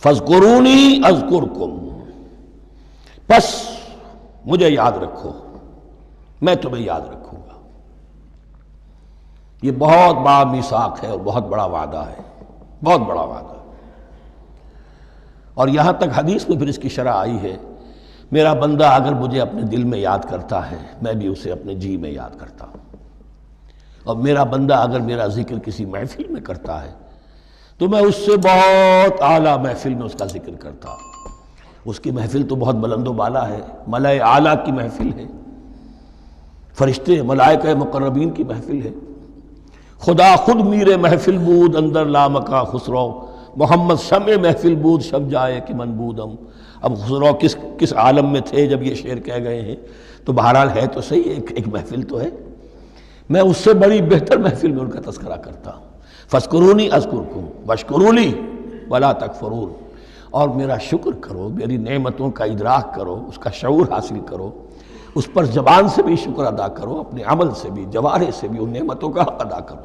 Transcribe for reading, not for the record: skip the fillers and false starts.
فاذکرونی اذکرکم، پس مجھے یاد رکھو، میں تمہیں یاد رکھوں گا۔ یہ بہت بڑا میثاق ہے اور بہت بڑا وعدہ ہے، بہت بڑا وعدہ۔ اور یہاں تک حدیث میں پھر اس کی شرح آئی ہے، میرا بندہ اگر مجھے اپنے دل میں یاد کرتا ہے میں بھی اسے اپنے جی میں یاد کرتا ہوں، اور میرا بندہ اگر میرا ذکر کسی محفل میں کرتا ہے تو میں اس سے بہت اعلیٰ محفل میں اس کا ذکر کرتا ہوں۔ اس کی محفل تو بہت بلند و بالا ہے، ملأ اعلیٰ کی محفل ہے، فرشتے ملائکہ مقربین کی محفل ہے۔ خدا خود میر محفل بود اندر لامکا خسرو، محمد شمع محفل بود شب جائے کہ من بودم۔ اب خسرو کس عالم میں تھے جب یہ شعر کہہ گئے ہیں، تو بہرحال ہے تو صحیح، ایک محفل تو ہے، میں اس سے بڑی بہتر محفل میں ان کا تذکرہ کرتا ہوں۔ فاذکرونی اذکرکم واشکروا لی ولا تکفرون، اور میرا شکر کرو، میری نعمتوں کا ادراک کرو، اس کا شعور حاصل کرو، اس پر زبان سے بھی شکر ادا کرو، اپنے عمل سے بھی، جوارح سے بھی ان نعمتوں کا حق ادا کرو۔